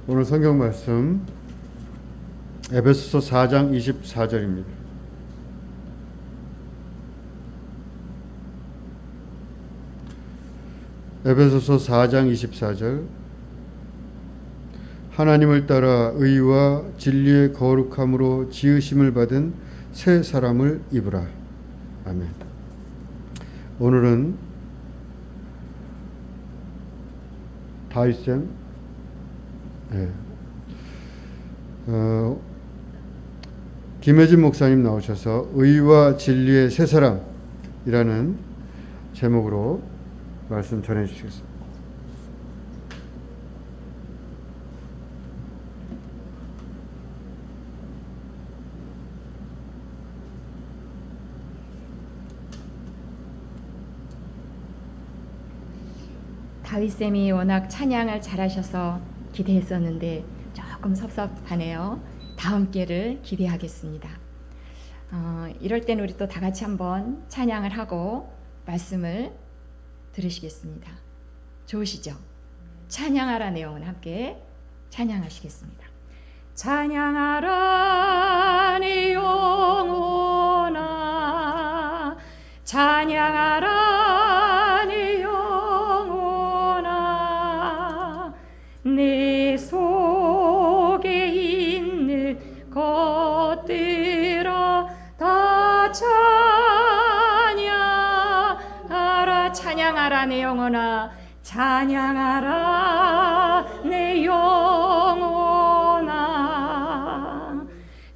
오늘 성경 말씀 에베소서 4장 24절입니다. 에베소서 4장 24절. 하나님을 따라 의와 진리의 거룩함으로 지으심을 받은 새 사람을 입으라. 아멘. 오늘은 다윗쌤 김혜진 목사님 나오셔서 의와 진리의 새 사람이라는 제목으로 말씀 전해 주시겠습니다. 다윗쌤이 워낙 찬양을 잘하셔서 기대했었는데 조금 섭섭하네요. 다음 기회를 기대하겠습니다. 이럴 땐 우리 또 다 같이 한번 찬양을 하고 말씀을 들으시겠습니다. 좋으시죠? 찬양하라 내용을 함께 찬양하시겠습니다. 찬양하라 내 영혼아, 찬양하라 내 영혼아, 내 속에 있는 것들아 다 찬양하라. 찬양하라 내 영혼아, 찬양하라 내 영혼아,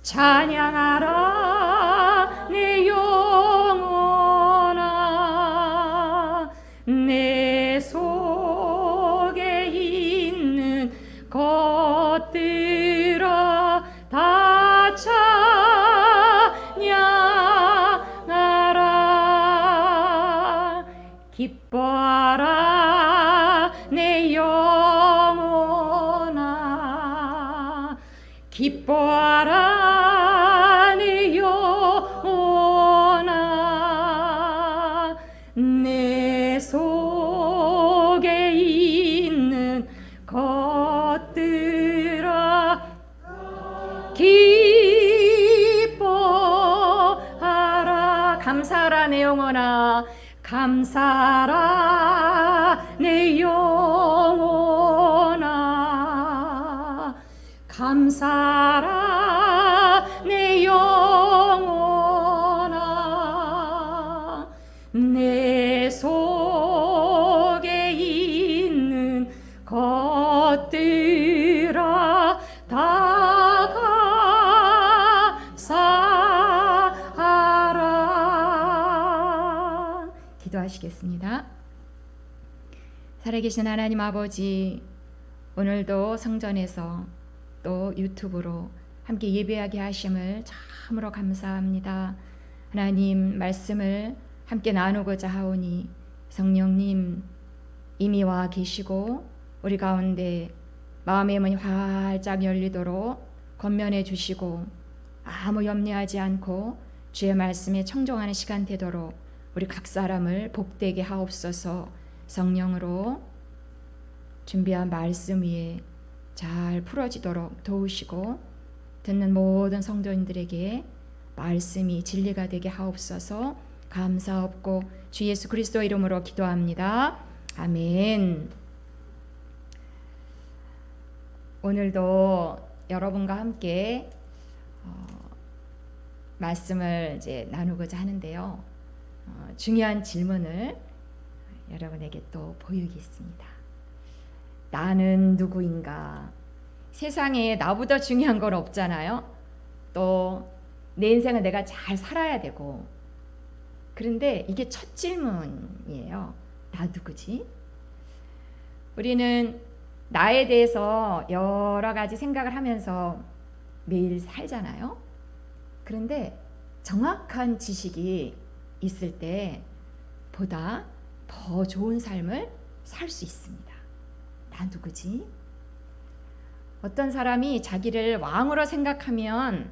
찬양하라 내 영혼아, 내 속에 있는 것들아 다 찬양하라. 기뻐하라 내 영혼아, 기뻐하라 내 영혼아, 내 속에 있는 것들아 기뻐하라. 감사하라 내 영혼아, 감사하라 내 영혼아, 감사하라 내 영혼아, 내 속에 있는 것들아 다 감사하라. 기도하시겠습니다. 살아계신 하나님 아버지, 오늘도 성전에서 또 유튜브로 함께 예배하게 하심을 참으로 감사합니다. 하나님 말씀을 함께 나누고자 하오니 성령님 이미 와 계시고 우리 가운데 마음의 문이 활짝 열리도록 권면해 주시고 아무 염려하지 않고 주의 말씀에 청종하는 시간 되도록 우리 각 사람을 복되게 하옵소서. 성령으로 준비한 말씀 위에 잘 풀어지도록 도우시고 듣는 모든 성도님들에게 말씀이 진리가 되게 하옵소서. 감사없고 주 예수 그리스도 이름으로 기도합니다. 아멘. 오늘도 여러분과 함께 말씀을 이제 나누고자 하는데요. 중요한 질문을 여러분에게 또 보이겠습니다. 나는 누구인가? 세상에 나보다 중요한 건 없잖아요. 또 내 인생은 내가 잘 살아야 되고. 그런데 이게 첫 질문이에요. 나 누구지? 우리는 나에 대해서 여러 가지 생각을 하면서 매일 살잖아요. 그런데 정확한 지식이 있을 때 보다 더 좋은 삶을 살 수 있습니다. 나 누구지? 어떤 사람이 자기를 왕으로 생각하면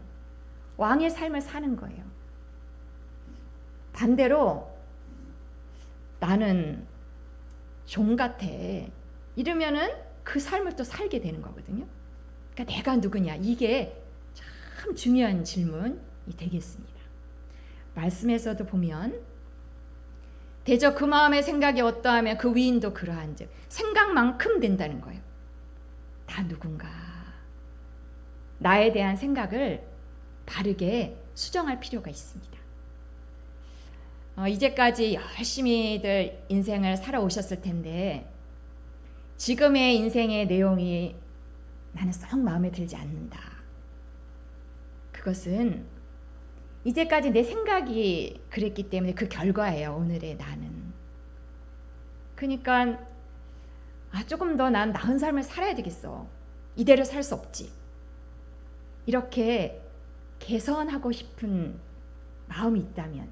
왕의 삶을 사는 거예요. 반대로 나는 종 같아 이러면은 그 삶을 또 살게 되는 거거든요. 그러니까 내가 누구냐, 이게 참 중요한 질문이 되겠습니다. 말씀에서도 보면 대저 그 마음의 생각이 어떠하면 그 위인도 그러한즉 생각만큼 된다는 거예요. 나 누군가, 나에 대한 생각을 바르게 수정할 필요가 있습니다. 이제까지 열심히들 인생을 살아오셨을 텐데 지금의 인생의 내용이 나는 썩 마음에 들지 않는다. 그것은 이제까지 내 생각이 그랬기 때문에 그 결과예요. 오늘의 나는. 그러니까 조금 더 난 나은 삶을 살아야 되겠어. 이대로 살 수 없지. 이렇게 개선하고 싶은 마음이 있다면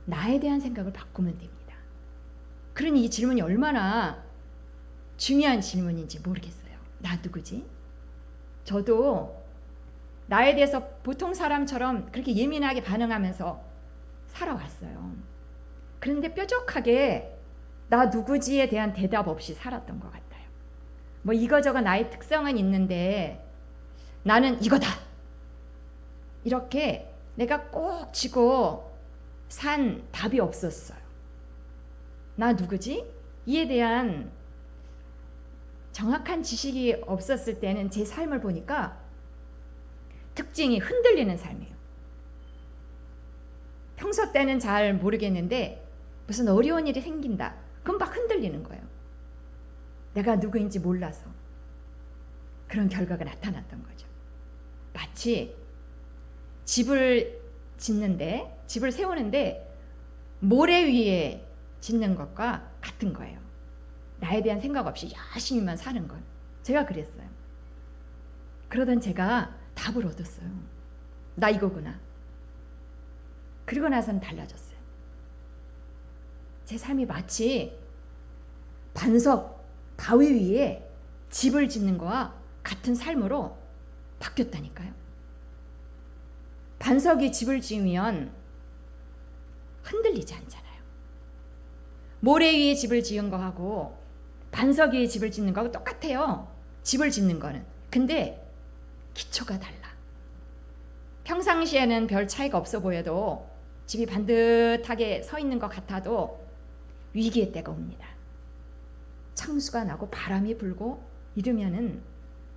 나에 대한 생각을 바꾸면 됩니다. 그러니 이 질문이 얼마나 중요한 질문인지 모르겠어요. 나 누구지? 저도 나에 대해서 보통 사람처럼 그렇게 예민하게 반응하면서 살아왔어요. 그런데 뾰족하게 나 누구지에 대한 대답 없이 살았던 것 같아요. 뭐 이거저거 나의 특성은 있는데 나는 이거다. 이렇게 내가 꼭 쥐고 산 답이 없었어요. 나 누구지? 이에 대한 정확한 지식이 없었을 때는 제 삶을 보니까 특징이 흔들리는 삶이에요. 평소 때는 잘 모르겠는데 무슨 어려운 일이 생긴다. 그럼 막 흔들리는 거예요. 내가 누구인지 몰라서 그런 결과가 나타났던 거죠. 마치 집을 세우는데 모래 위에 짓는 것과 같은 거예요. 나에 대한 생각 없이 열심히만 사는 건. 제가 그랬어요. 그러던 제가 답을 얻었어요. 나 이거구나. 그리고 나서는 달라졌어요. 제 삶이 마치 반석, 바위 위에 집을 짓는 거와 같은 삶으로 바뀌었다니까요. 반석이 집을 지으면 흔들리지 않잖아요. 모래 위에 집을 지은 거하고 반석 위에 집을 짓는 거하고 똑같아요. 집을 짓는 거는. 근데 기초가 달라. 평상시에는 별 차이가 없어 보여도 집이 반듯하게 서 있는 것 같아도 위기의 때가 옵니다. 창수가 나고 바람이 불고 이러면은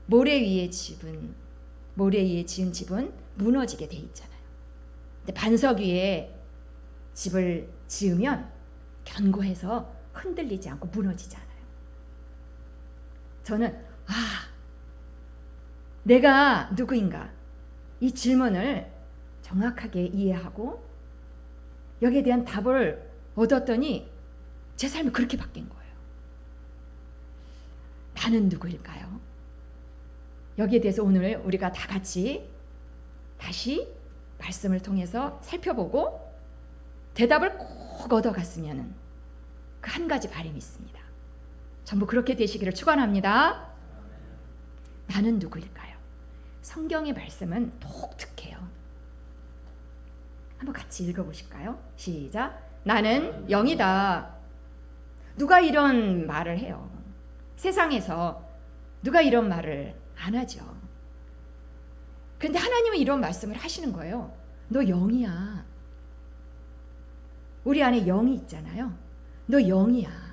모래 위에 지은 집은 무너지게 돼 있잖아요. 근데 반석 위에 집을 지으면 견고해서 흔들리지 않고 무너지지 않아요. 저는 내가 누구인가 이 질문을 정확하게 이해하고 여기에 대한 답을 얻었더니 제 삶이 그렇게 바뀐 거예요. 나는 누구일까요? 여기에 대해서 오늘 우리가 다 같이 다시 말씀을 통해서 살펴보고 대답을 꼭 얻어갔으면 그 한 가지 바람이 있습니다. 전부 그렇게 되시기를 축원합니다. 나는 누구일까요? 성경의 말씀은 독특해요. 한번 같이 읽어보실까요? 시작. 나는 영이다. 누가 이런 말을 해요? 세상에서 누가 이런 말을 안 하죠. 그런데 하나님은 이런 말씀을 하시는 거예요. 너 영이야. 우리 안에 영이 있잖아요. 너 영이야.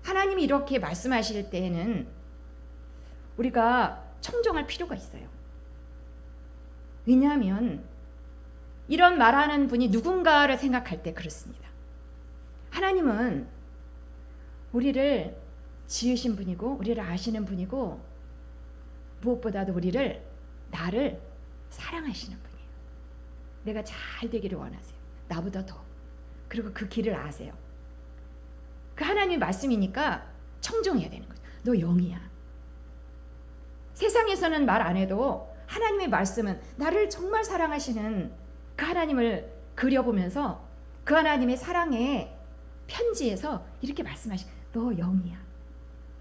하나님이 이렇게 말씀하실 때에는 우리가 청정할 필요가 있어요. 왜냐하면 이런 말하는 분이 누군가를 생각할 때 그렇습니다. 하나님은 우리를 지으신 분이고 우리를 아시는 분이고 무엇보다도 나를 사랑하시는 분이에요. 내가 잘 되기를 원하세요. 나보다 더. 그리고 그 길을 아세요. 그 하나님의 말씀이니까 청정해야 되는 거죠. 너 영이야. 세상에서는 말 안 해도 하나님의 말씀은 나를 정말 사랑하시는 그 하나님을 그려보면서 그 하나님의 사랑의 편지에서 이렇게 너 영이야.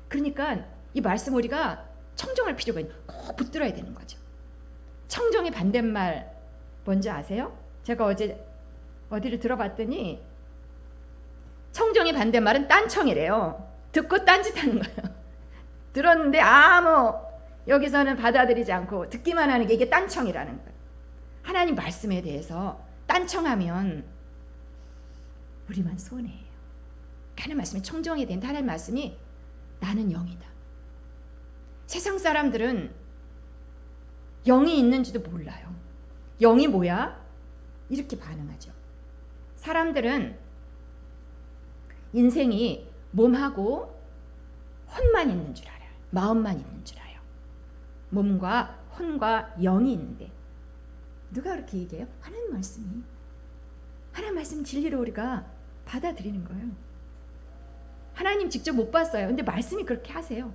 그러니까 이 말씀 우리가 청정할 필요가 있는, 꼭 붙들어야 되는 거죠. 청정의 반대말 뭔지 아세요? 제가 어제 어디를 들어봤더니 청정의 반대말은 딴청이래요. 듣고 딴짓하는 거예요. 들었는데 아무 여기서는 받아들이지 않고 듣기만 하는 게 이게 딴청이라는 거예요. 하나님 말씀에 대해서 딴청하면 우리만 손해예요. 하나님 말씀에 청정해야 되는데 하나님 말씀이 나는 영이다. 세상 사람들은 영이 있는지도 몰라요. 영이 뭐야? 이렇게 반응하죠. 사람들은 인생이 몸하고 혼만 있는 줄 알아요. 마음만 있는 줄 알아요. 몸과 혼과 영이 있는데 누가 그렇게 얘기해요? 하나님 말씀이. 하나님 말씀 진리로 우리가 받아들이는 거예요. 하나님 직접 못 봤어요. 근데 말씀이 그렇게 하세요.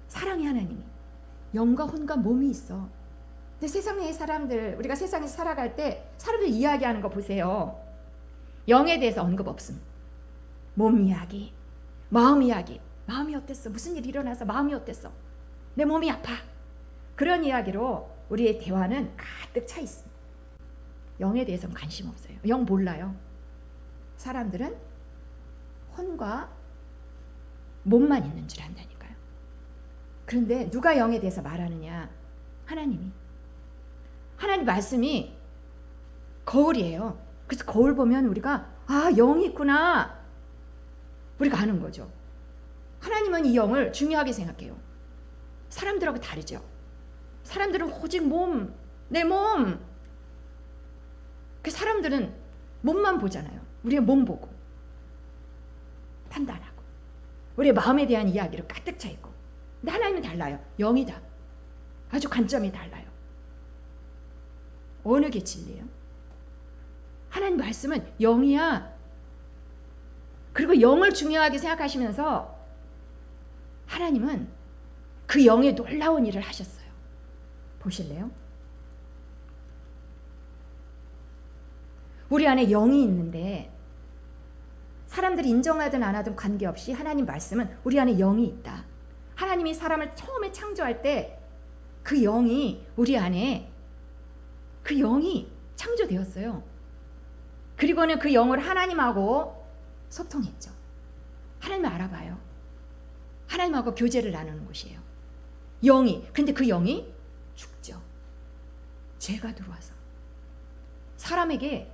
사랑의 하나님이 영과 혼과 몸이 있어. 근데 세상의 사람들, 우리가 세상에서 살아갈 때 사람들 이야기하는 거 보세요. 영에 대해서 언급 없음. 몸 이야기, 마음 이야기. 마음이 어땠어? 무슨 일이 일어나서 마음이 어땠어? 내 몸이 아파. 그런 이야기로 우리의 대화는 가득 차 있습니다. 영에 대해서는 관심 없어요. 영 몰라요. 사람들은 혼과 몸만 있는 줄 안다니까요. 그런데 누가 영에 대해서 말하느냐? 하나님이. 하나님 말씀이 거울이에요. 그래서 거울 보면 우리가 영이 있구나. 우리가 아는 거죠. 하나님은 이 영을 중요하게 생각해요. 사람들하고 다르죠. 사람들은 오직 몸, 내 몸. 그 사람들은 몸만 보잖아요. 우리의 몸 보고 판단하고 우리의 마음에 대한 이야기로 가득 차 있고. 근데 하나님은 달라요. 영이다. 아주 관점이 달라요. 어느 게 진리예요? 하나님 말씀은 영이야. 그리고 영을 중요하게 생각하시면서 하나님은 그 영의 놀라운 일을 하셨어요. 보실래요? 우리 안에 영이 있는데 사람들이 인정하든 안 하든 관계없이 하나님 말씀은 우리 안에 영이 있다. 하나님이 사람을 처음에 창조할 때 그 영이 우리 안에 그 영이 창조되었어요. 그리고는 그 영을 하나님하고 소통했죠. 하나님을 알아봐요. 하나님하고 교제를 나누는 곳이에요. 영이. 근데 그 영이 죽죠. 죄가 들어와서. 사람에게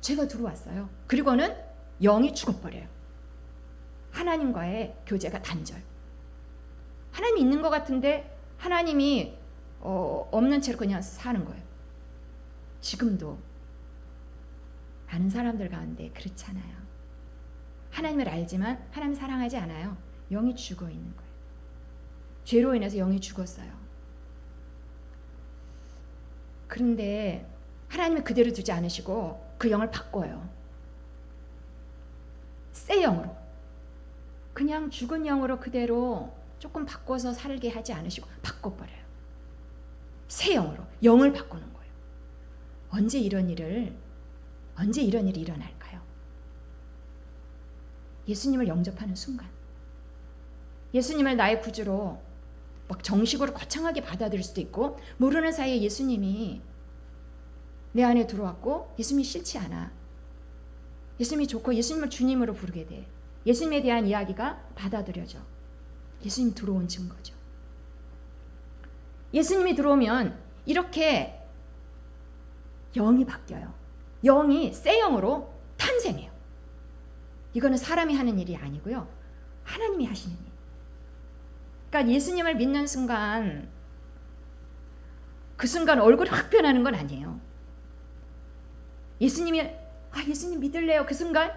죄가 들어왔어요. 그리고는 영이 죽어버려요. 하나님과의 교제가 단절. 하나님이 있는 것 같은데 하나님이 없는 채로 그냥 사는 거예요. 지금도 많은 사람들 가운데 그렇잖아요. 하나님을 알지만 하나님 사랑하지 않아요. 영이 죽어 있는 거예요. 죄로 인해서 영이 죽었어요. 그런데 하나님은 그대로 두지 않으시고 그 영을 바꿔요. 새 영으로. 그냥 죽은 영으로 그대로 조금 바꿔서 살게 하지 않으시고 바꿔버려요. 새 영으로. 영을 바꾸는 거예요. 언제 이런 일이 일어날까요? 예수님을 영접하는 순간. 예수님을 나의 구주로 막 정식으로 거창하게 받아들일 수도 있고 모르는 사이에 예수님이 내 안에 들어왔고 예수님이 싫지 않아. 예수님이 좋고 예수님을 주님으로 부르게 돼. 예수님에 대한 이야기가 받아들여져. 예수님 들어온 증거죠. 예수님이 들어오면 이렇게 영이 바뀌어요. 영이 새 영으로 탄생해요. 이거는 사람이 하는 일이 아니고요. 하나님이 하시는 일. 그러니까 예수님을 믿는 순간 그 순간 얼굴이 확 변하는 건 아니에요. 예수님 믿을래요. 그 순간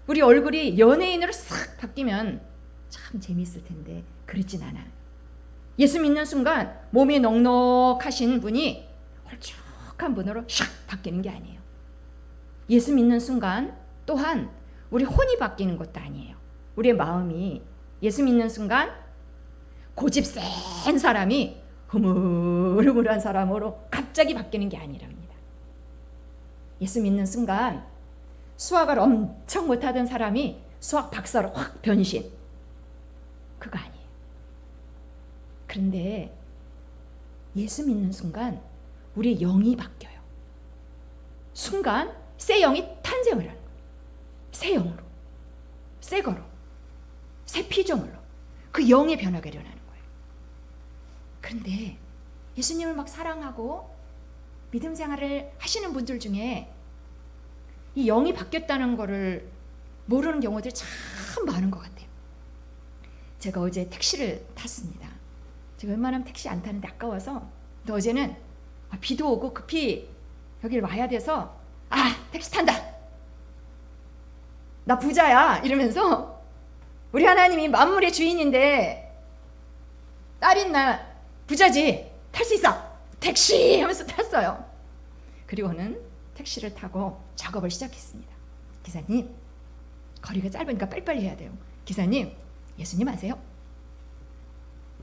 우리 얼굴이 연예인으로 싹 바뀌면 참 재밌을 텐데 그렇진 않아요. 예수 믿는 순간 몸이 넉넉하신 분이 홀쭉한 분으로 샥 바뀌는 게 아니에요. 예수 믿는 순간 또한 우리 혼이 바뀌는 것도 아니에요. 우리의 마음이 예수 믿는 순간 고집 센 사람이 흐물흐물한 사람으로 갑자기 바뀌는 게 아니랍니다. 예수 믿는 순간 수학을 엄청 못하던 사람이 수학 박사로 확 변신. 그거 아니에요. 그런데 예수 믿는 순간 우리의 영이 바뀌어요. 순간 새 영이 탄생을 하는 거예요. 새 영으로, 새 거로, 새 피조물로 그 영의 변화가 일어나는 거예요. 그런데 예수님을 막 사랑하고 믿음 생활을 하시는 분들 중에 이 영이 바뀌었다는 거를 모르는 경우들이 참 많은 것 같아요. 제가 어제 택시를 탔습니다. 제가 웬만하면 택시 안 타는데 아까워서. 근데 어제는 비도 오고 급히 여기를 와야 돼서 택시 탄다. 나 부자야 이러면서 우리 하나님이 만물의 주인인데 딸인 나 부자지 탈 수 있어 택시 하면서 탔어요. 그리고는 택시를 타고 작업을 시작했습니다. 기사님, 거리가 짧으니까 빨리빨리 해야 돼요. 기사님, 예수님 아세요?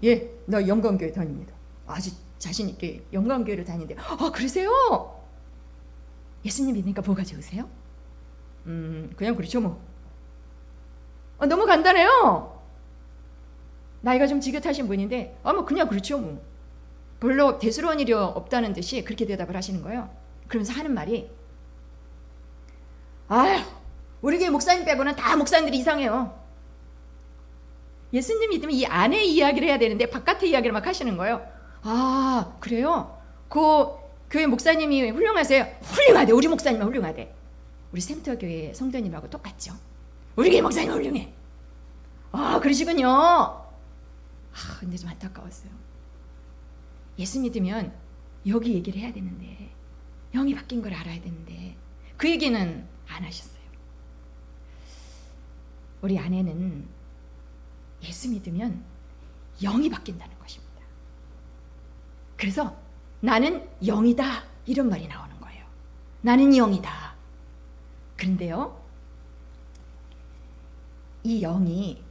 예, 나 영광교회 다닙니다. 아주 자신 있게 영광교회를 다니는데 그러세요? 예수님 믿으니까 뭐가 좋으세요? 그냥 그렇죠 뭐. 너무 간단해요. 나이가 좀 지긋하신 분인데 뭐 그냥 그렇죠 뭐. 별로 대수로운 일이 없다는 듯이 그렇게 대답을 하시는 거예요. 그러면서 하는 말이 우리 교회 목사님 빼고는 다 목사님들이 이상해요. 예수님 믿으면 이 안에 이야기를 해야 되는데 바깥의 이야기를 막 하시는 거예요. 그래요? 그 교회 목사님이 훌륭하세요? 훌륭하대. 우리 목사님은 훌륭하대. 우리 센터 교회 성도님하고 똑같죠. 우리 교회 목사님 훌륭해. 그러시군요. 근데 좀 안타까웠어요. 예수 믿으면 여기 얘기를 해야 되는데 영이 바뀐 걸 알아야 되는데 그 얘기는 안 하셨어요. 우리 안에는 예수 믿으면 영이 바뀐다는 것입니다. 그래서 나는 영이다 이런 말이 나오는 거예요. 나는 영이다. 그런데요, 이 영이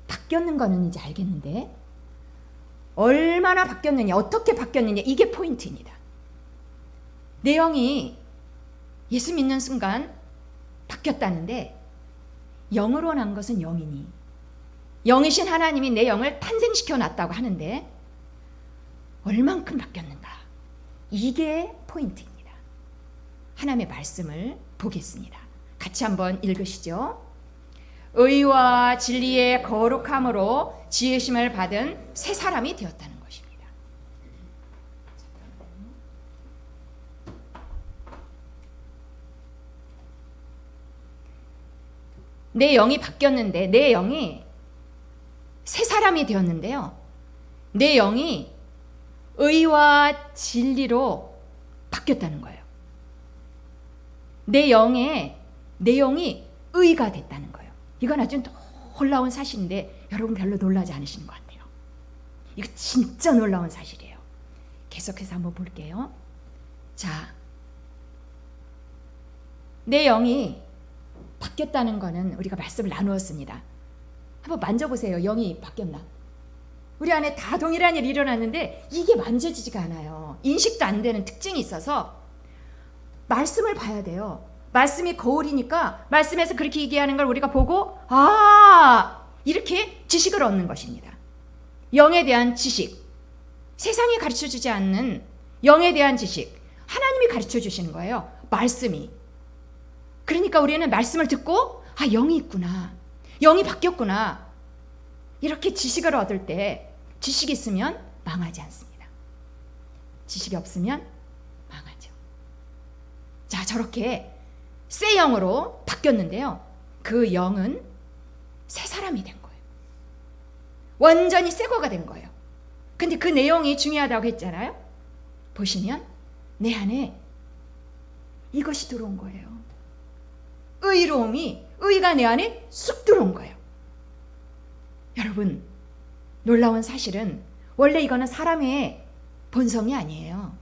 바뀌었는 거는 이제 알겠는데 얼마나 바뀌었느냐, 어떻게 바뀌었느냐, 이게 포인트입니다. 내 영이 예수 믿는 순간 바뀌었다는데 영으로 난 것은 영이니 영이신 하나님이 내 영을 탄생시켜 놨다고 하는데 얼만큼 바뀌었는가, 이게 포인트입니다. 하나님의 말씀을 보겠습니다. 같이 한번 읽으시죠. 의와 진리의 거룩함으로 지으심을 받은 새 사람이 되었다는 것입니다. 내 영이 바뀌었는데, 내 영이 새 사람이 되었는데요, 내 영이 의와 진리로 바뀌었다는 거예요. 내 영이 의가 됐다는 거예요. 이건 아주 놀라운 사실인데 여러분 별로 놀라지 않으시는 것 같아요. 이거 진짜 놀라운 사실이에요. 계속해서 한번 볼게요. 자, 내 영이 바뀌었다는 거는 우리가 말씀을 나누었습니다. 한번 만져보세요. 영이 바뀌었나? 우리 안에 다 동일한 일이 일어났는데 이게 만져지지가 않아요. 인식도 안 되는 특징이 있어서 말씀을 봐야 돼요. 말씀이 거울이니까 말씀에서 그렇게 얘기하는 걸 우리가 보고 이렇게 지식을 얻는 것입니다. 영에 대한 지식, 세상이 가르쳐주지 않는 영에 대한 지식, 하나님이 가르쳐주시는 거예요. 말씀이. 그러니까 우리는 말씀을 듣고 영이 있구나, 영이 바뀌었구나, 이렇게 지식을 얻을 때 지식이 있으면 망하지 않습니다. 지식이 없으면 망하죠. 자, 저렇게 새 영으로 바뀌었는데요, 그 영은 새 사람이 된 거예요. 완전히 새 거가 된 거예요. 근데 그 내용이 중요하다고 했잖아요. 보시면 내 안에 이것이 들어온 거예요. 의가 내 안에 쑥 들어온 거예요. 여러분, 놀라운 사실은 원래 이거는 사람의 본성이 아니에요.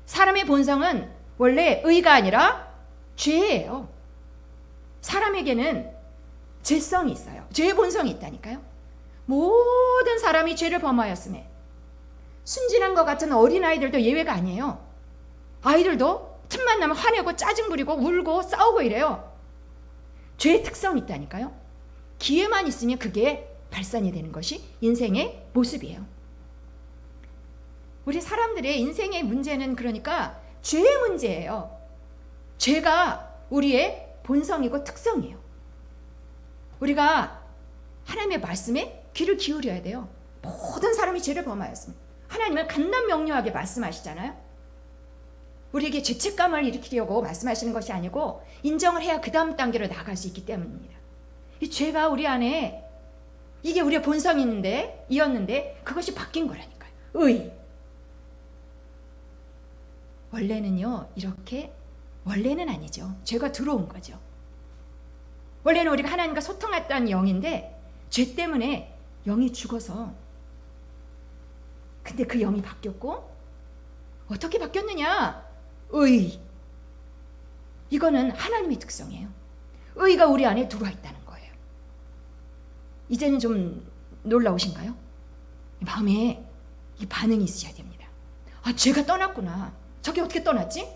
사람의 본성은 원래 의가 아니라 죄예요. 사람에게는 죄성이 있어요. 죄의 본성이 있다니까요. 모든 사람이 죄를 범하였음에 순진한 것 같은 어린아이들도 예외가 아니에요. 아이들도 틈만 나면 화내고 짜증 부리고 울고 싸우고 이래요. 죄의 특성이 있다니까요. 기회만 있으면 그게 발산이 되는 것이 인생의 모습이에요. 우리 사람들의 인생의 문제는 그러니까 죄의 문제예요. 죄가 우리의 본성이고 특성이에요. 우리가 하나님의 말씀에 귀를 기울여야 돼요. 모든 사람이 죄를 범하였습니다. 하나님은 간단명료하게 말씀하시잖아요. 우리에게 죄책감을 일으키려고 말씀하시는 것이 아니고 인정을 해야 그 다음 단계로 나아갈 수 있기 때문입니다. 이 죄가 우리 안에 이게 우리의 본성이 이었는데 그것이 바뀐 거라니까요. 원래는요, 이렇게, 원래는 아니죠. 죄가 들어온 거죠. 원래는 우리가 하나님과 소통했던 영인데 죄 때문에 영이 죽어서, 근데 그 영이 바뀌었고 어떻게 바뀌었느냐? 이거는 하나님의 특성이에요. 의가 우리 안에 들어와 있다는 거예요. 이제는 좀 놀라우신가요? 마음에 이 반응이 있으셔야 됩니다. 아, 죄가 떠났구나. 저게 어떻게 떠났지?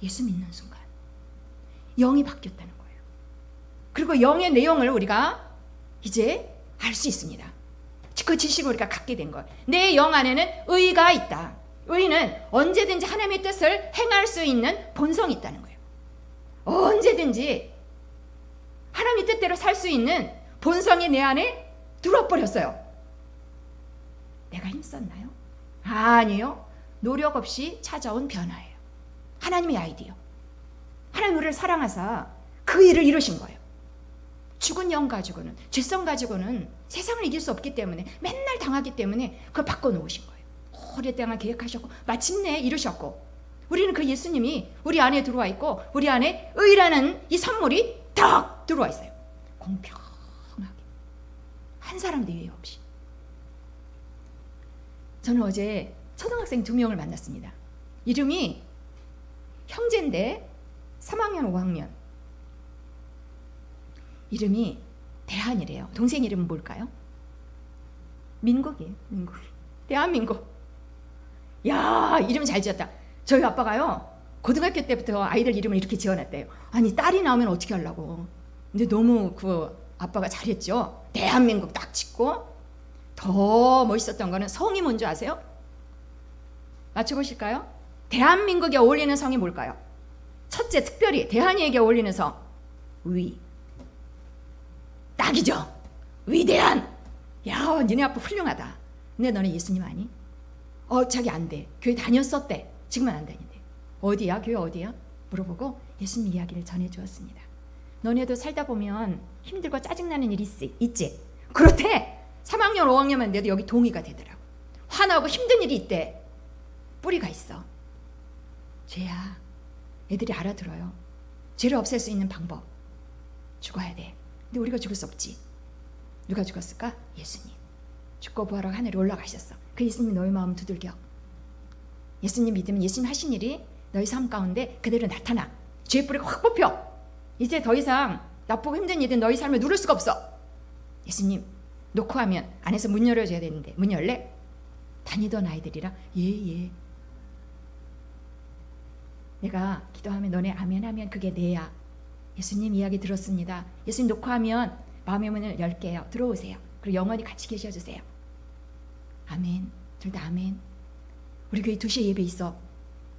예수 믿는 순간 영이 바뀌었다는 거예요. 그리고 영의 내용을 우리가 이제 알 수 있습니다. 그 지식을 우리가 갖게 된 거예요. 내 영 안에는 의가 있다. 의는 언제든지 하나님의 뜻을 행할 수 있는 본성이 있다는 거예요. 언제든지 하나님의 뜻대로 살 수 있는 본성이 내 안에 들어와 버렸어요. 내가 힘썼나요? 아니요. 노력 없이 찾아온 변화예요. 하나님의 아이디어. 하나님 우리를 사랑하사 그 일을 이루신 거예요. 죽은 영 가지고는, 죄성 가지고는 세상을 이길 수 없기 때문에, 맨날 당하기 때문에 그걸 바꿔놓으신 거예요. 오랫동안 계획하셨고 마침내 이루셨고, 우리는 그 예수님이 우리 안에 들어와 있고 우리 안에 의라는 이 선물이 딱 들어와 있어요. 공평하게 한 사람도 예외 없이. 저는 어제 초등학생 2명을 만났습니다. 이름이 형제인데 3학년 5학년. 이름이 대한이래요. 동생 이름은 뭘까요? 민국이에요. 민국. 대한민국. 야, 이름 잘 지었다. 저희 아빠가요, 고등학교 때부터 아이들 이름을 이렇게 지어놨대요. 아니, 딸이 나오면 어떻게 하려고. 근데 너무 그 아빠가 잘했죠. 대한민국 딱 짓고. 더 멋있었던 거는 성이 뭔지 아세요? 맞춰보실까요? 대한민국에 어울리는 성이 뭘까요? 첫째, 특별히 대한이에게 어울리는 성. 위. 딱이죠. 위대한. 야, 니네 아빠 훌륭하다. 근데 너네 예수님 아니? 자기 안 돼. 교회 다녔었대. 지금은 안 다닌대. 어디야? 교회 어디야? 물어보고 예수님 이야기를 전해주었습니다. 너네도 살다 보면 힘들고 짜증나는 일이 있지? 그렇대. 3학년 5학년만 돼도 여기 동의가 되더라고. 화나고 힘든 일이 있대. 뿌리가 있어. 죄야. 애들이 알아들어요. 죄를 없앨 수 있는 방법. 죽어야 돼. 근데 우리가 죽을 수 없지. 누가 죽었을까? 예수님. 죽고 부활하고 하늘에 올라가셨어. 그 예수님이 너희 마음 두들겨. 예수님 믿으면 예수님 하신 일이 너희 삶 가운데 그대로 나타나. 죄의 뿌리가 확 뽑혀. 이제 더 이상 나쁘고 힘든 일은 너희 삶을 누를 수가 없어. 예수님 놓고 하면 안에서 문 열어줘야 되는데 문 열래? 다니던 아이들이라 예. 내가 기도하면 너네 아멘 하면 그게 내야. 예수님 이야기 들었습니다. 예수님 놓고 하면 마음의 문을 열게요. 들어오세요. 그리고 영원히 같이 계셔주세요. 아멘. 둘 다 아멘. 우리 교회 2시에 예배 있어.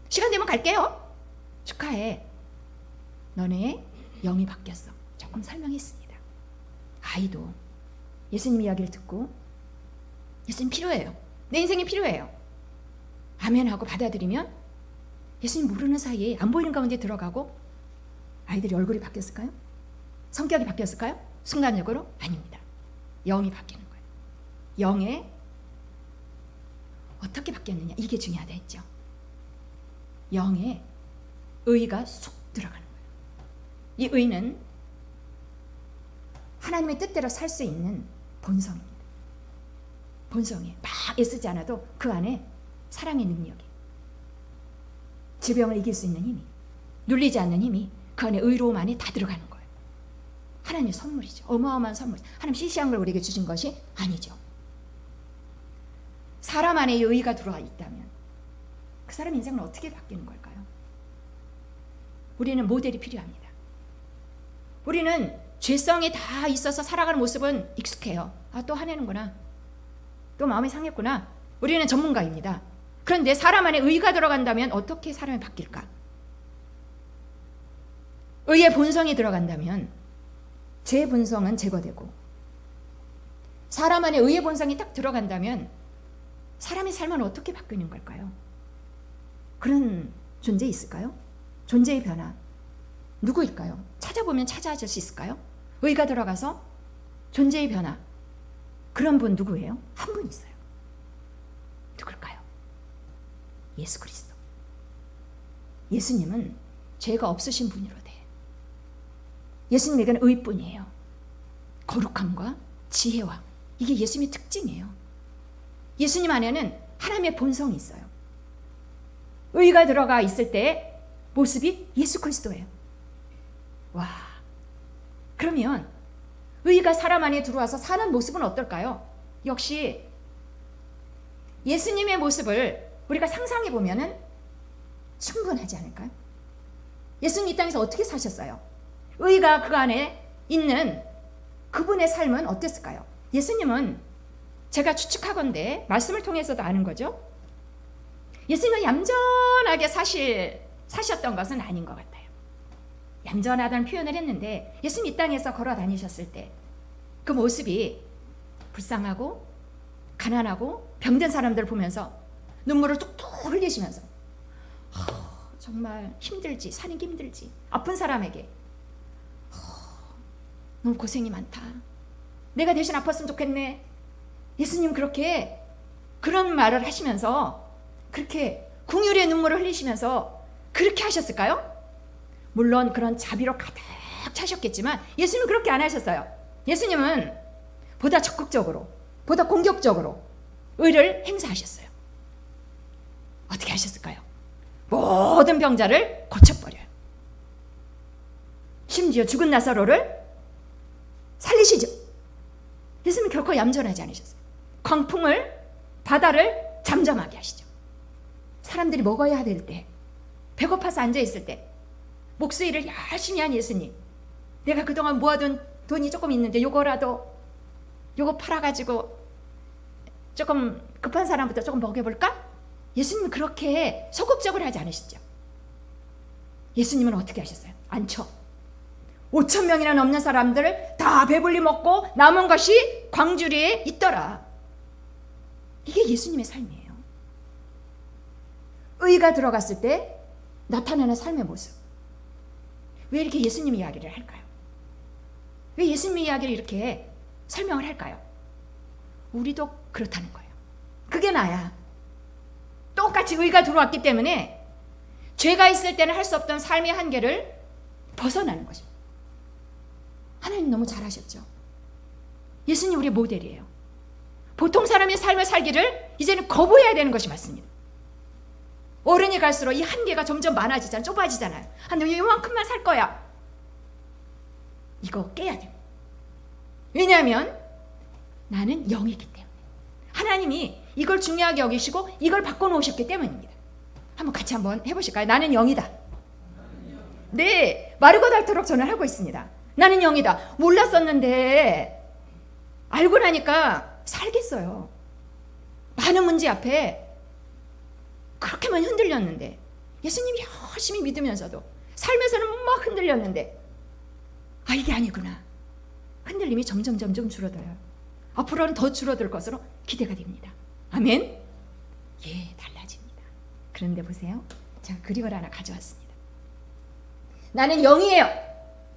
시간 되면 갈게요. 축하해. 너네 영이 바뀌었어. 조금 설명했습니다. 아이도 예수님 이야기를 듣고 예수님 필요해요. 내 인생이 필요해요. 아멘 하고 받아들이면 예수님 모르는 사이에 안 보이는 가운데 들어가고 아이들이 얼굴이 바뀌었을까요? 성격이 바뀌었을까요? 순간적으로? 아닙니다. 영이 바뀌는 거예요. 영에 어떻게 바뀌었느냐, 이게 중요하다 했죠. 영에 의가 쏙 들어가는 거예요. 이 의는 하나님의 뜻대로 살 수 있는 본성입니다. 본성이에요. 막 애쓰지 않아도 그 안에 사랑의 능력이, 질병을 이길 수 있는 힘이, 눌리지 않는 힘이 그 안에 의로움 안에 다 들어가는 거예요. 하나님의 선물이죠. 어마어마한 선물. 하나님 시시한 걸 우리에게 주신 것이 아니죠. 사람 안에 의가 들어와 있다면 그 사람 인생은 어떻게 바뀌는 걸까요? 우리는 모델이 필요합니다. 우리는 죄성이 다 있어서 살아가는 모습은 익숙해요. 아, 또 화내는구나. 또 마음이 상했구나. 우리는 전문가입니다. 그런데 사람 안에 의가 들어간다면 어떻게 사람이 바뀔까? 의의 본성이 들어간다면 제 본성은 제거되고 사람 안에 의의 본성이 딱 들어간다면 사람의 삶은 어떻게 바뀌는 걸까요? 그런 존재 있을까요? 존재의 변화. 누구일까요? 찾아보면 찾아질 수 있을까요? 의가 들어가서 존재의 변화. 그런 분 누구예요? 한 분 있어요. 누굴까요? 예수 그리스도. 예수님은 죄가 없으신 분이로되 예수님에게는 의뿐이에요. 거룩함과 지혜와 이게 예수님의 특징이에요. 예수님 안에는 하나님의 본성이 있어요. 의가 들어가 있을 때 모습이 예수 그리스도예요. 와, 그러면 의가 사람 안에 들어와서 사는 모습은 어떨까요? 역시 예수님의 모습을 우리가 상상해 보면은 충분하지 않을까요? 예수님 이 땅에서 어떻게 사셨어요? 의가 그 안에 있는 그분의 삶은 어땠을까요? 예수님은 제가 추측하건대 말씀을 통해서도 아는 거죠. 예수님은 얌전하게 사셨던 것은 아닌 것 같아요. 얌전하다는 표현을 했는데 예수님 이 땅에서 걸어 다니셨을 때 그 모습이 불쌍하고 가난하고 병든 사람들을 보면서 눈물을 뚝뚝 흘리시면서 정말 힘들지, 사는 게 힘들지, 아픈 사람에게 너무 고생이 많다, 내가 대신 아팠으면 좋겠네. 예수님 그렇게 그런 말을 하시면서 그렇게 긍휼의 눈물을 흘리시면서 그렇게 하셨을까요? 물론 그런 자비로 가득 차셨겠지만 예수님은 그렇게 안 하셨어요. 예수님은 보다 적극적으로, 보다 공격적으로 의를 행사하셨어요. 어떻게 하셨을까요? 모든 병자를 고쳐버려요. 심지어 죽은 나사로를 살리시죠. 예수님은 결코 얌전하지 않으셨어요. 광풍을, 바다를 잠잠하게 하시죠. 사람들이 먹어야 될 때, 배고파서 앉아있을 때 목수일을 열심히 한 예수님, 내가 그동안 모아둔 돈이 조금 있는데 요거 팔아가지고 조금 급한 사람부터 조금 먹여볼까? 예수님은 그렇게 소극적으로 하지 않으시죠. 예수님은 어떻게 하셨어요? 안쳐 5,000명이나 넘는 사람들을 다 배불리 먹고 남은 것이 광주리에 있더라. 이게 예수님의 삶이에요. 의가 들어갔을 때 나타나는 삶의 모습. 왜 이렇게 예수님 이야기를 할까요? 왜 예수님 이야기를 이렇게 설명을 할까요? 우리도 그렇다는 거예요. 그게 나야. 똑같이 의가 들어왔기 때문에 죄가 있을 때는 할 수 없던 삶의 한계를 벗어나는 것입니다. 하나님 너무 잘하셨죠. 예수님 우리의 모델이에요. 보통 사람의 삶을 살기를 이제는 거부해야 되는 것이 맞습니다. 어른이 갈수록 이 한계가 점점 많아지잖아요. 좁아지잖아요. 너 요만큼만 살 거야. 이거 깨야 돼요. 왜냐하면 나는 영이기 때문에. 하나님이 이걸 중요하게 여기시고 이걸 바꿔놓으셨기 때문입니다. 같이 한번 해보실까요? 나는 영이다. 네, 마르고 닳도록 저는 하고 있습니다. 나는 영이다. 몰랐었는데 알고 나니까 살겠어요. 많은 문제 앞에 그렇게만 흔들렸는데, 예수님이 열심히 믿으면서도 삶에서는 막 흔들렸는데 이게 아니구나. 흔들림이 점점 줄어들어요. 앞으로는 더 줄어들 것으로 기대가 됩니다. 아멘. 예, 달라집니다. 그런데 보세요. 제가 그림을 하나 가져왔습니다. 나는 영이에요.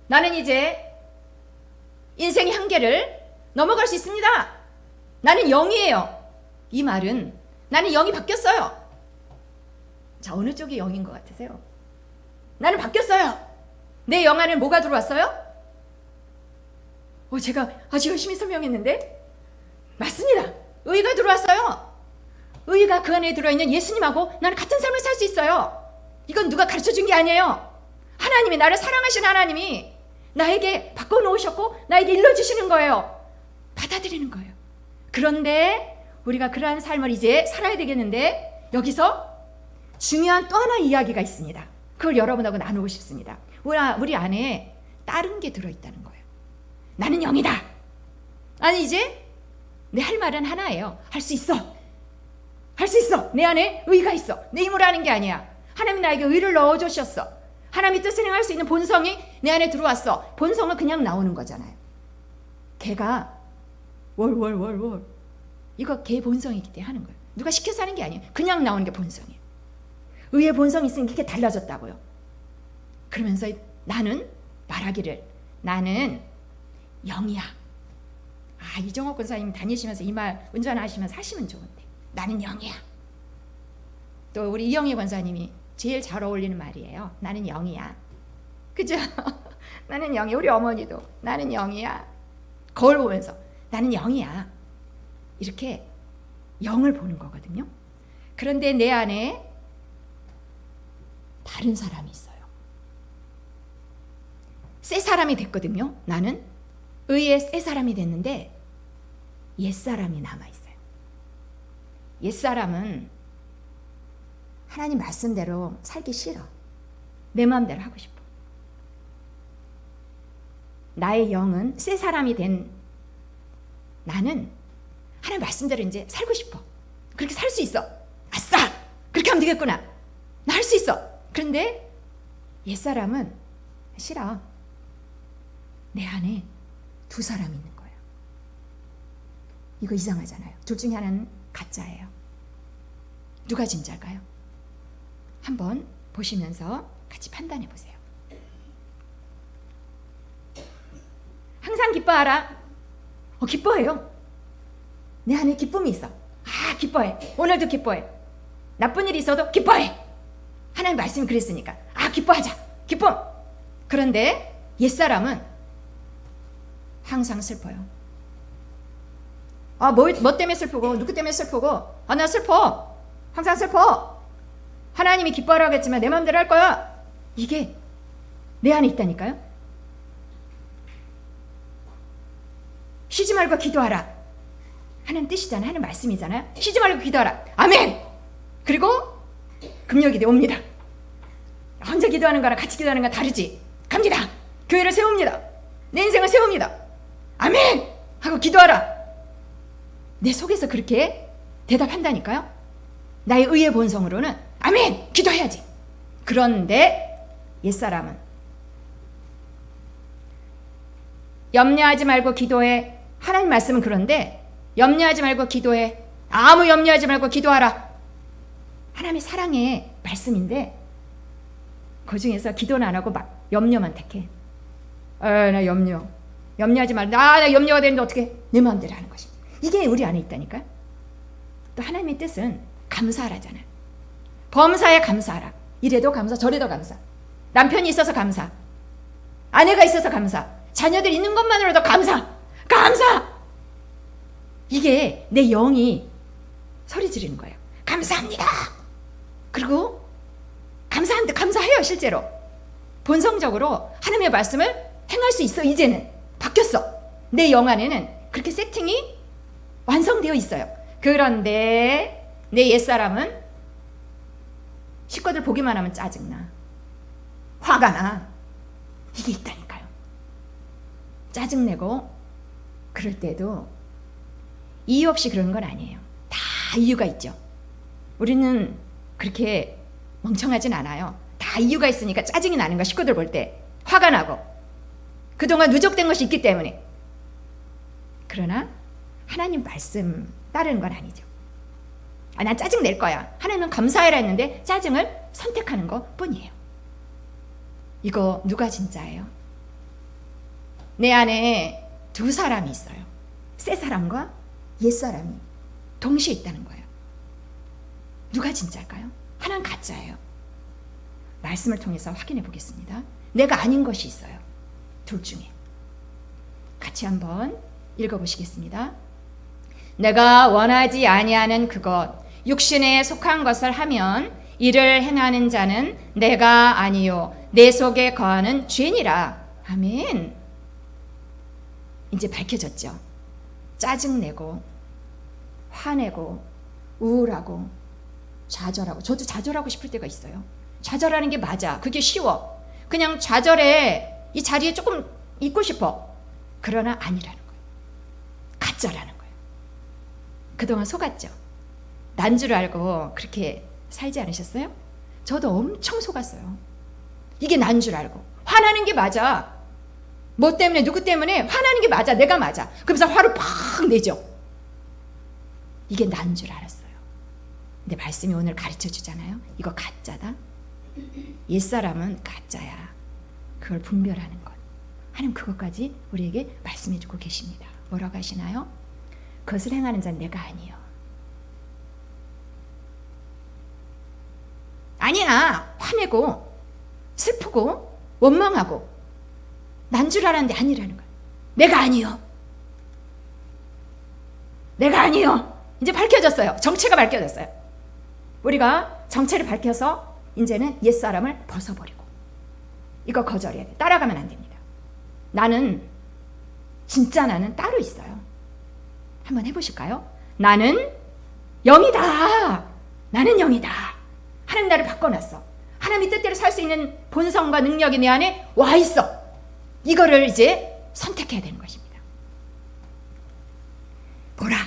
나는 이제 인생의 한계를 넘어갈 수 있습니다. 나는 영이에요. 이 말은 나는 영이 바뀌었어요. 자, 어느 쪽이 영인 것 같으세요? 나는 바뀌었어요. 내 영 안에 뭐가 들어왔어요? 제가 아주 열심히 설명했는데 맞습니다. 의가 들어왔어요. 의가 그 안에 들어있는 예수님하고 나는 같은 삶을 살 수 있어요. 이건 누가 가르쳐준 게 아니에요. 하나님이, 나를 사랑하신 하나님이 나에게 바꿔놓으셨고 나에게 일러주시는 거예요. 받아들이는 거예요. 그런데 우리가 그러한 삶을 이제 살아야 되겠는데, 여기서 중요한 또 하나 이야기가 있습니다. 그걸 여러분하고 나누고 싶습니다. 우리 안에 다른 게 들어있다는 거예요. 나는 영이다. 아니, 이제 내 할 말은 하나예요. 할 수 있어. 할 수 있어. 내 안에 의가 있어. 내 힘으로 하는 게 아니야. 하나님이 나에게 의를 넣어주셨어. 하나님이 뜻을 행할 수 있는 본성이 내 안에 들어왔어. 본성은 그냥 나오는 거잖아요. 개가 월월월월. 이거 개 본성이기 때문에 하는 거예요. 누가 시켜서 하는 게 아니에요. 그냥 나오는 게 본성이에요. 의의 본성이 있으니까 이게 달라졌다고요. 그러면서 나는 말하기를 나는 영이야. 아, 이종옥 권사님 다니시면서 이 말 운전하시면서 하시면 좋은데 나는 영이야. 또 우리 이영희 권사님이 제일 잘 어울리는 말이에요. 나는 영이야. 그죠? 나는 영이. 우리 어머니도 나는 영이야. 거울 보면서 나는 영이야. 이렇게 영을 보는 거거든요. 그런데 내 안에 다른 사람이 있어요. 새 사람이 됐거든요. 나는 의의 새 사람이 됐는데 옛사람이 남아있어요. 옛사람은 하나님 말씀대로 살기 싫어. 내 마음대로 하고 싶어. 나의 영은 새 사람이 된 나는 하나님 말씀대로 이제 살고 싶어. 그렇게 살 수 있어. 아싸! 그렇게 하면 되겠구나. 나 할 수 있어. 그런데 옛사람은 싫어. 내 안에 두 사람이 있는 거예요. 이거 이상하잖아요. 둘 중에 하나는 가짜예요. 누가 진짜일까요? 한번 보시면서 같이 판단해 보세요. 항상 기뻐하라. 기뻐해요. 내 안에 기쁨이 있어. 아, 기뻐해. 오늘도 기뻐해. 나쁜 일이 있어도 기뻐해. 하나님 말씀이 그랬으니까. 아, 기뻐하자. 기쁨. 그런데 옛사람은 항상 슬퍼요. 아, 뭐 때문에 슬프고 누구 때문에 슬프고. 아, 나 슬퍼. 항상 슬퍼. 하나님이 기뻐하라고 했지만 내 마음대로 할 거야. 이게 내 안에 있다니까요. 쉬지 말고 기도하라. 하나님 뜻이잖아요. 하나님 말씀이잖아요. 쉬지 말고 기도하라. 아멘. 그리고 금요일이 옵니다. 혼자 기도하는 거랑 같이 기도하는 건 다르지. 갑니다. 교회를 세웁니다. 내 인생을 세웁니다. 아멘 하고 기도하라. 내 속에서 그렇게 대답한다니까요. 나의 의의 본성으로는 아멘 기도해야지. 그런데 옛사람은 염려하지 말고 기도해. 하나님 말씀은 그런데 염려하지 말고 기도해. 아무 염려하지 말고 기도하라. 하나님의 사랑의 말씀인데 그 중에서 기도는 안 하고 막 염려만 택해. 나 염려하지 말고 나 염려가 되는데 어떻게 내 마음대로 하는 것입니다. 이게 우리 안에 있다니까요. 또 하나님의 뜻은 감사하라잖아요. 범사에 감사하라. 이래도 감사 저래도 감사. 남편이 있어서 감사. 아내가 있어서 감사. 자녀들 있는 것만으로도 감사. 이게 내 영이 소리 지르는 거예요. 감사합니다. 그리고 감사해요. 실제로 본성적으로 하나님의 말씀을 행할 수 있어. 이제는 바뀌었어. 내 영 안에는 그렇게 세팅이 완성되어 있어요. 그런데 내 옛사람은 식구들 보기만 하면 짜증나. 화가 나. 이게 있다니까요. 짜증내고 그럴 때도 이유 없이 그러는 건 아니에요. 다 이유가 있죠. 우리는 그렇게 멍청하진 않아요. 다 이유가 있으니까 짜증이 나는 거. 식구들 볼 때 화가 나고 그동안 누적된 것이 있기 때문에. 그러나 하나님 말씀 따르는 건 아니죠. 난 짜증 낼 거야. 하나님은 감사해라 했는데 짜증을 선택하는 것 뿐이에요. 이거 누가 진짜예요? 내 안에 두 사람이 있어요. 새 사람과 옛 사람이 동시에 있다는 거예요. 누가 진짜일까요? 하나는 가짜예요. 말씀을 통해서 확인해 보겠습니다. 내가 아닌 것이 있어요. 둘 중에. 같이 한번 읽어보시겠습니다. 내가 원하지 아니하는 그것 육신에 속한 것을 하면 이를 행하는 자는 내가 아니요 내 속에 거하는 죄니라. 아멘. 이제 밝혀졌죠. 짜증내고 화내고 우울하고 좌절하고. 저도 좌절하고 싶을 때가 있어요. 좌절하는 게 맞아. 그게 쉬워. 그냥 좌절해. 이 자리에 조금 있고 싶어. 그러나 아니라는 거예요. 가짜라는 거예요. 그동안 속았죠. 난 줄 알고 그렇게 살지 않으셨어요? 저도 엄청 속았어요. 이게 난 줄 알고. 화나는 게 맞아. 뭐 때문에 누구 때문에 화나는 게 맞아. 내가 맞아. 그러면서 화를 팍 내죠. 이게 난 줄 알았어요. 근데 말씀이 오늘 가르쳐 주잖아요. 이거 가짜다. 옛사람은 가짜야. 그걸 분별하는 것. 하나님 그것까지 우리에게 말씀해 주고 계십니다. 뭐라고 하시나요? 그것을 행하는 자는 내가 아니요. 아니야. 화내고 슬프고 원망하고 난 줄 알았는데 아니라는 거야. 내가 아니요. 내가 아니요. 이제 밝혀졌어요. 정체가 밝혀졌어요. 우리가 정체를 밝혀서 이제는 옛사람을 벗어버리고 이거 거절해야 돼. 따라가면 안 됩니다. 진짜 나는 따로 있어요. 한번 해보실까요? 나는 영이다. 나는 영이다. 하나님 나를 바꿔놨어. 하나님의 뜻대로 살 수 있는 본성과 능력이 내 안에 와 있어. 이거를 이제 선택해야 되는 것입니다. 보라.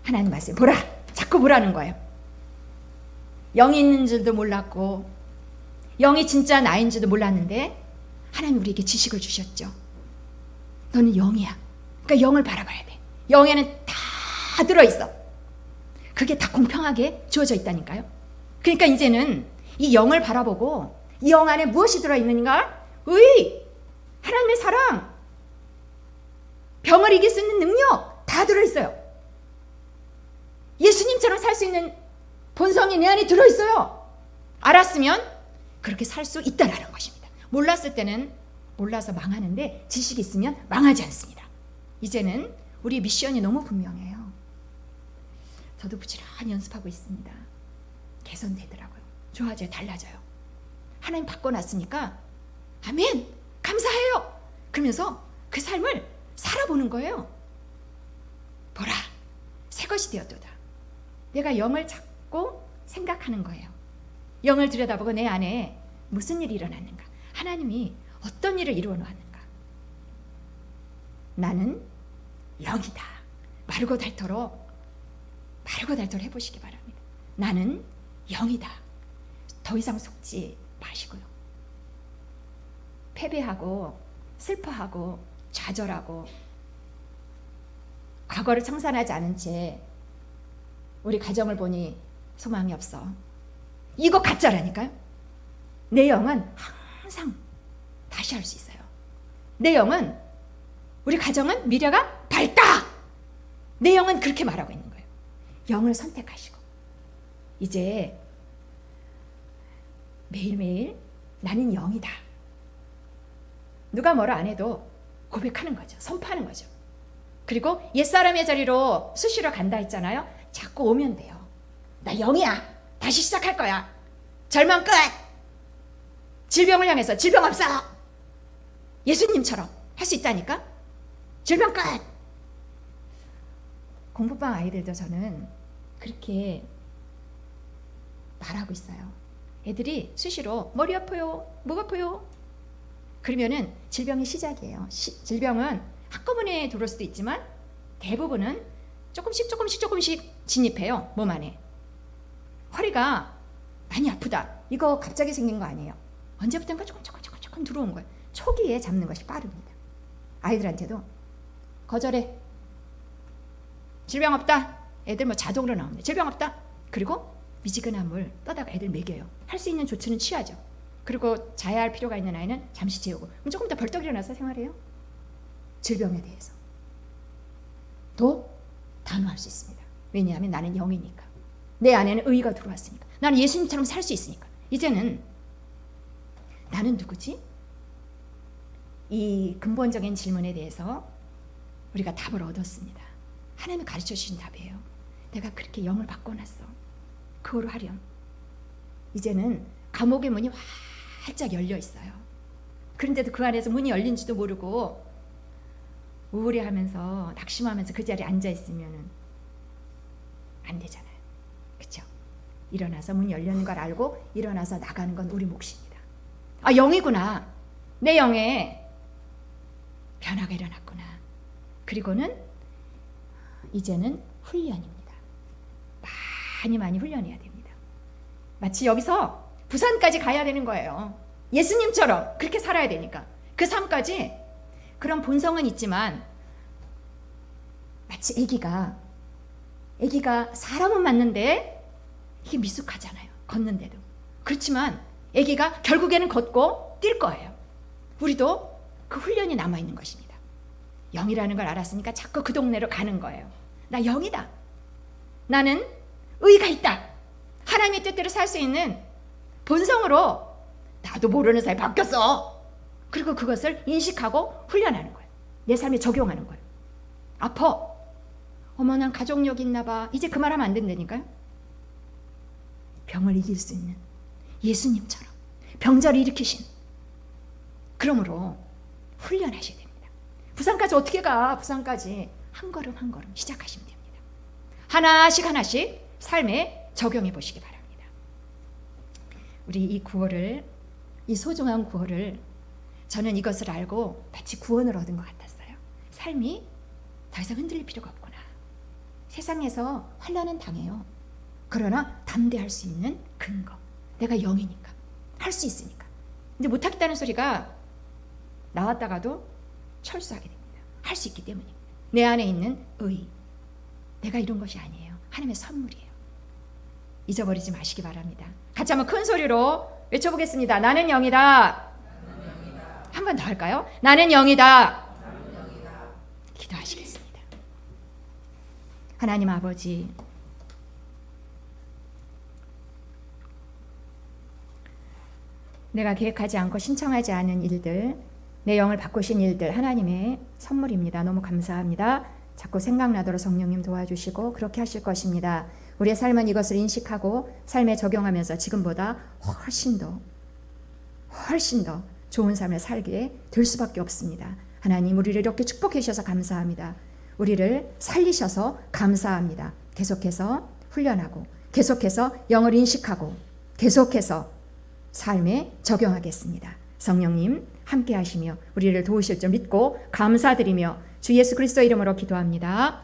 하나님 말씀 보라. 자꾸 보라는 거예요. 영이 있는 줄도 몰랐고 영이 진짜 나인 줄도 몰랐는데 하나님 우리에게 지식을 주셨죠. 너는 영이야. 그러니까 영을 바라봐야 돼. 영에는 다 들어있어. 그게 다 공평하게 주어져 있다니까요. 그러니까 이제는 이 영을 바라보고 이 영 안에 무엇이 들어있는가? 의, 하나님의 사랑, 병을 이길 수 있는 능력 다 들어있어요. 예수님처럼 살 수 있는 본성이 내 안에 들어있어요. 알았으면 그렇게 살 수 있다라는 것입니다. 몰랐을 때는 몰라서 망하는데 지식이 있으면 망하지 않습니다. 이제는 우리 미션이 너무 분명해요. 저도 부지런히 연습하고 있습니다. 개선되더라고요. 좋아져요. 달라져요. 하나님 바꿔놨으니까 아멘 감사해요. 그러면서 그 삶을 살아보는 거예요. 보라 새것이 되었도다. 내가 영을 찾고 생각하는 거예요. 영을 들여다보고 내 안에 무슨 일이 일어났는가, 하나님이 어떤 일을 이루어 놓았는가. 나는 영이다. 마르고 닳도록 해보시기 바랍니다. 나는 영이다. 더 이상 속지 마시고요. 패배하고 슬퍼하고 좌절하고 과거를 청산하지 않은 채 우리 가정을 보니 소망이 없어. 이거 가짜라니까요. 내 영은 항상 다시 할 수 있어요. 내 영은, 우리 가정은 미래가 밝다. 내 영은 그렇게 말하고 있는 거예요. 영을 선택하시고 이제 매일매일 나는 영이다. 누가 뭐라 안 해도 고백하는 거죠. 선포하는 거죠. 그리고 옛사람의 자리로 수시로 간다 했잖아요. 자꾸 오면 돼요. 나 영이야. 다시 시작할 거야. 절망 끝. 질병을 향해서 질병 없어. 예수님처럼 할 수 있다니까. 질병 끝. 공부방 아이들도 저는 그렇게 말하고 있어요. 애들이 수시로 머리 아파요, 목 아파요. 그러면은 질병이 시작이에요. 질병은 한꺼번에 들어올 수도 있지만 대부분은 조금씩 진입해요. 몸 안에. 허리가 많이 아프다. 이거 갑자기 생긴 거 아니에요. 언제부턴가 조금 들어온 거예요. 초기에 잡는 것이 빠릅니다. 아이들한테도 거절해. 질병 없다. 애들 뭐 자동으로 나옵니다. 질병 없다. 그리고 미지근한 물 떠다가 애들 먹여요. 할 수 있는 조치는 취하죠. 그리고 자야 할 필요가 있는 아이는 잠시 재우고. 그럼 조금 더 벌떡 일어나서 생활해요. 질병에 대해서 또 단호할 수 있습니다. 왜냐하면 나는 영이니까. 내 안에는 의가 들어왔으니까. 나는 예수님처럼 살 수 있으니까. 이제는 나는 누구지? 이 근본적인 질문에 대해서 우리가 답을 얻었습니다. 하나님이 가르쳐 주신 답이에요. 내가 그렇게 영을 바꿔놨어. 그거로 하렴. 이제는 감옥의 문이 활짝 열려 있어요. 그런데도 그 안에서 문이 열린지도 모르고 우울해하면서 낙심하면서 그 자리에 앉아 있으면 안 되잖아요. 그렇죠? 일어나서 문이 열리는 걸 알고 일어나서 나가는 건 우리 몫입니다. 아, 영이구나. 내 영에 변화가 일어났구나. 그리고는 이제는 훈련입니다. 많이 훈련해야 됩니다. 마치 여기서 부산까지 가야 되는 거예요. 예수님처럼 그렇게 살아야 되니까. 그 삶까지 그런 본성은 있지만 마치 아기가 사람은 맞는데 이게 미숙하잖아요. 걷는데도. 그렇지만 아기가 결국에는 걷고 뛸 거예요. 우리도 그 훈련이 남아있는 것입니다. 영이라는 걸 알았으니까 자꾸 그 동네로 가는 거예요. 나 영이다. 나는 의가 있다. 하나님의 뜻대로 살 수 있는 본성으로 나도 모르는 사이에 바뀌었어. 그리고 그것을 인식하고 훈련하는 거예요. 내 삶에 적용하는 거예요. 아파. 어머 난 가족력 있나 봐. 이제 그 말하면 안 된다니까요. 병을 이길 수 있는 예수님처럼 병자를 일으키신. 그러므로 훈련하셔야 됩니다. 부산까지 어떻게 가? 부산까지 한 걸음 한 걸음 시작하시면 됩니다. 하나씩 삶에 적용해 보시기 바랍니다. 우리 이 구호를, 이 소중한 구호를 저는 이것을 알고 마치 구원을 얻은 것 같았어요. 삶이 더 이상 흔들릴 필요가 없구나. 세상에서 환난은 당해요. 그러나 담대할 수 있는 근거. 내가 영이니까. 할 수 있으니까. 근데 못하겠다는 소리가 나왔다가도 철수하게 됩니다. 할 수 있기 때문입니다. 내 안에 있는 의. 내가 이룬 것이 아니에요. 하나님의 선물이에요. 잊어버리지 마시기 바랍니다. 같이 한번 큰 소리로 외쳐보겠습니다. 나는 영이다. 한 번 더 할까요? 나는 영이다. 기도하시겠습니다. 하나님 아버지, 내가 계획하지 않고 신청하지 않은 일들, 내 영을 바꾸신 일들 하나님의 선물입니다. 너무 감사합니다. 자꾸 생각나도록 성령님 도와주시고 그렇게 하실 것입니다. 우리의 삶은 이것을 인식하고 삶에 적용하면서 지금보다 훨씬 더 좋은 삶을 살게 될 수밖에 없습니다. 하나님 우리를 이렇게 축복해 주셔서 감사합니다. 우리를 살리셔서 감사합니다. 계속해서 훈련하고 계속해서 영을 인식하고 계속해서 삶에 적용하겠습니다. 성령님 함께 하시며 우리를 도우실 줄 믿고 감사드리며 주 예수 그리스도 이름으로 기도합니다.